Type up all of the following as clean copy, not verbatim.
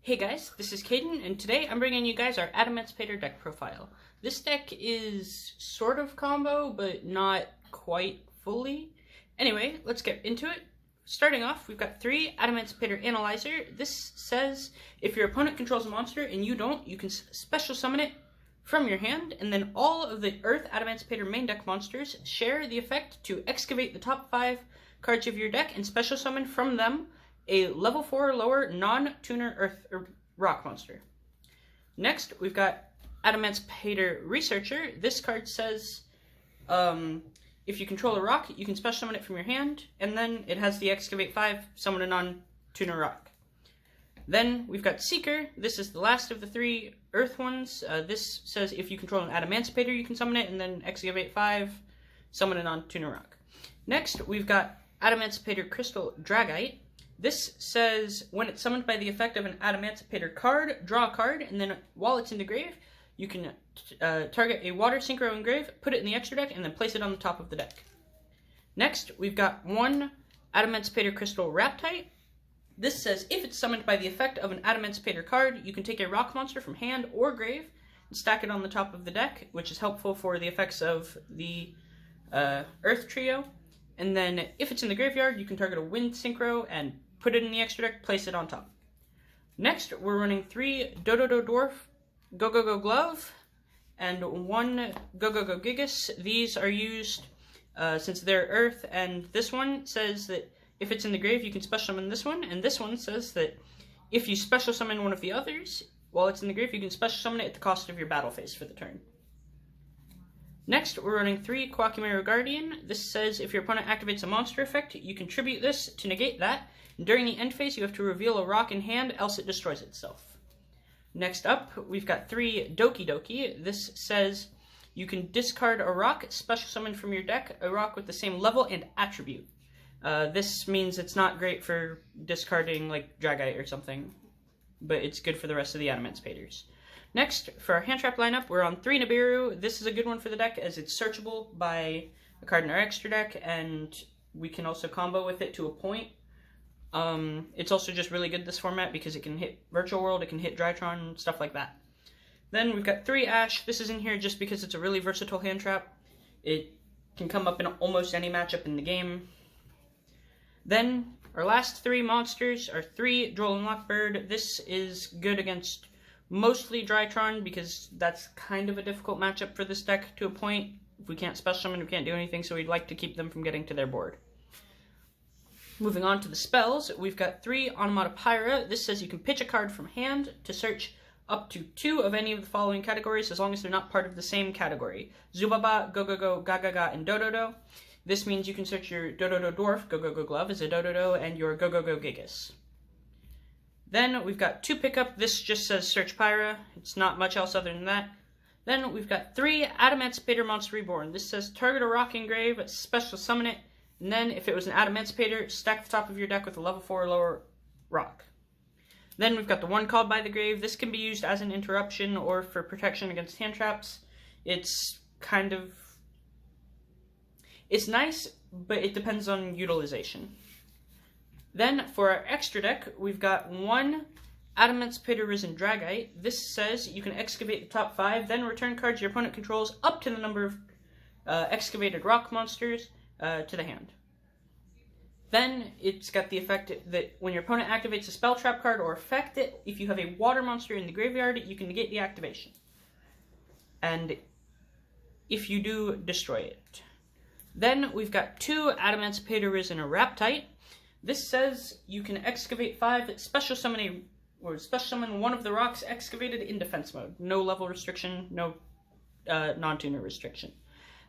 Hey guys, this is Caidon, and today I'm bringing you guys our Adamancipator Deck profile. This deck is sort of combo, but not quite fully. Anyway, let's get into it. Starting off, we've got 3 Adamancipator Analyzer. This says, if your opponent controls a monster and you don't, you can special summon it from your hand, and then all of the Earth Adamancipator main deck monsters share the effect to excavate the top 5 cards of your deck and special summon from them a level 4 or lower non-tuner earth or rock monster. Next, we've got Adamancipator Researcher. This card says, if you control a rock, you can special summon it from your hand, and then it has the Excavate 5, summon a non-tuner rock. Then we've got Seeker. This is the last of the 3 earth ones. This says if you control an Adamancipator, you can summon it, and then Excavate 5, summon a non-tuner rock. Next, we've got Adamancipator Crystal Dragite. This says, when it's summoned by the effect of an Adamancipator card, draw a card, and then while it's in the grave, you can target a water synchro engrave, put it in the extra deck, and then place it on the top of the deck. Next, we've got 1 Adamancipator Crystal Raptite. This says, if it's summoned by the effect of an Adamancipator card, you can take a rock monster from hand or grave and stack it on the top of the deck, which is helpful for the effects of the Earth Trio. And then, if it's in the graveyard, you can target a Wind Synchro and put it in the extra deck, place it on top. Next, we're running 3 Dododo Dwarf Go-Go-Go Glove and 1 Go-Go-Go Gigas. These are used since they're Earth, and this one says that if it's in the grave, you can special summon this one, and this one says that if you special summon one of the others, while it's in the grave, you can special summon it at the cost of your battle phase for the turn. Next, we're running 3 Quackimero Guardian. This says if your opponent activates a monster effect, you contribute this to negate that. During the end phase, you have to reveal a rock in hand, else it destroys itself. Next up, we've got 3 Doki Doki. This says you can discard a rock, special summon from your deck, a rock with the same level and attribute. This means it's not great for discarding like Dragite or something, but it's good for the rest of the Adamancipators. Next, for our hand trap lineup, we're on 3 Nibiru. This is a good one for the deck as it's searchable by a card in our extra deck, and we can also combo with it to a point. It's also just really good this format because it can hit Virtual World, it can hit Drytron, stuff like that. Then we've got 3 Ash. This is in here just because it's a really versatile hand trap. It can come up in almost any matchup in the game. Then, our last 3 monsters are 3 Droll and Lockbird. This is good against mostly Drytron because that's kind of a difficult matchup for this deck to a point. If we can't special summon, we can't do anything, so we'd like to keep them from getting to their board. Moving on to the spells, we've got 3 Onomatopoeia. This says you can pitch a card from hand to search up to 2 of any of the following categories as long as they're not part of the same category. Zubaba, Go-Go-Go, Ga-Ga-Ga, and Dododo. This means you can search your Dododo Dwarf, Go-Go-Go Glove as a Dododo, and your Go-Go-Go Gigas. Then we've got 2 pickup. This just says search Pyra. It's not much else other than that. Then we've got 3 Adamancipator Monster Reborn. This says target a rock engrave, special summon it, and then, if it was an Adamancipator, stack the top of your deck with a level 4 or lower rock. Then we've got the 1 Called by the Grave. This can be used as an interruption or for protection against hand traps. It's kind of... it's nice, but it depends on utilization. Then, for our extra deck, we've got 1 Adamancipator Risen Dragite. This says you can excavate the top 5, then return cards your opponent controls up to the number of excavated rock monsters to the hand. Then it's got the effect that when your opponent activates a spell trap card or effect it, if you have a water monster in the graveyard, you can negate the activation. And if you do, destroy it. Then we've got 2 Adamancipator Risen Raptite. This says you can excavate 5, special summon one of the rocks excavated in defense mode. No level restriction, no non-tuner restriction.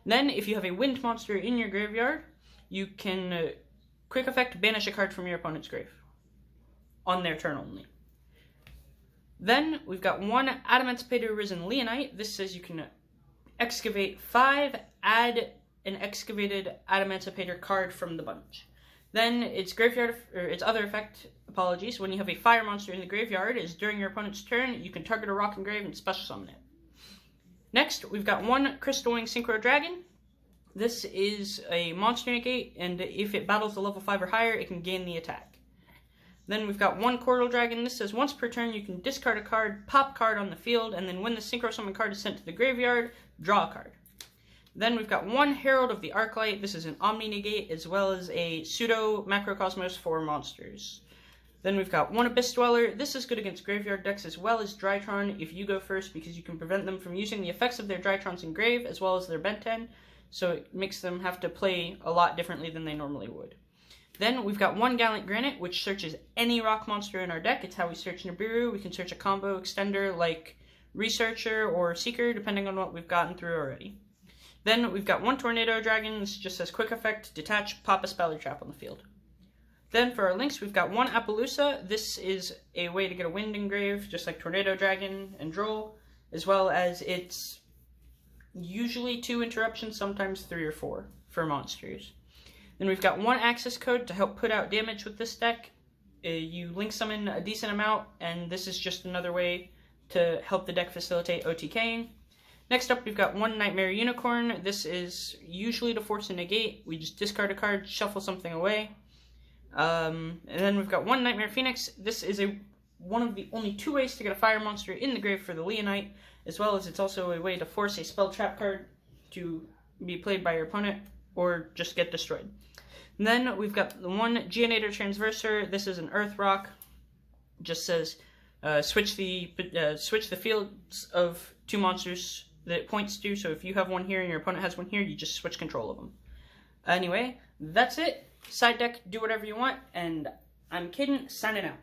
Then, if you have a wind monster in your graveyard, you can quick effect banish a card from your opponent's grave. On their turn only. Then, we've got 1 Adamancipator Risen Leonite. This says you can excavate 5, add an excavated Adamancipator card from the bunch. Then, its other effect, when you have a fire monster in the graveyard, is during your opponent's turn, you can target a rock engrave and special summon it. Next, we've got 1 Crystal Wing Synchro Dragon. This is a monster negate, and if it battles a level 5 or higher, it can gain the attack. Then we've got one Cordial Dragon. This says once per turn you can discard a card, pop card on the field, and then when the Synchro Summon card is sent to the graveyard, draw a card. Then we've got one Herald of the Arclight. This is an Omni-Negate as well as a Pseudo Macrocosmos for monsters. Then we've got one Abyss Dweller. This is good against graveyard decks as well as Drytron if you go first, because you can prevent them from using the effects of their Drytrons in grave as well as their Benten, so it makes them have to play a lot differently than they normally would. Then we've got one Gallant Granite, which searches any rock monster in our deck. It's how we search Nibiru. We can search a combo extender like Researcher or Seeker, depending on what we've gotten through already. Then we've got one Tornado Dragon. This just says quick effect, detach, pop a spell or trap on the field. Then for our links, we've got one Appaloosa. This is a way to get a Wind Engrave, just like Tornado Dragon and Droll, as well as it's usually 2 interruptions, sometimes 3 or 4 for monsters. Then we've got one Access Code to help put out damage with this deck. You link summon a decent amount, and this is just another way to help the deck facilitate OTKing. Next up, we've got one Nightmare Unicorn. This is usually to force a negate. We just discard a card, shuffle something away. And then we've got one Nightmare Phoenix. This is one of the only 2 ways to get a fire monster in the grave for the Leonite, as well as it's also a way to force a spell trap card to be played by your opponent or just get destroyed. And then we've got the one Geonator Transverser. This is an Earth Rock. Just says switch the fields of 2 monsters that it points to. So if you have one here and your opponent has one here, you just switch control of them. Anyway, that's it. Side deck, do whatever you want, and I'm Caidon, signing out.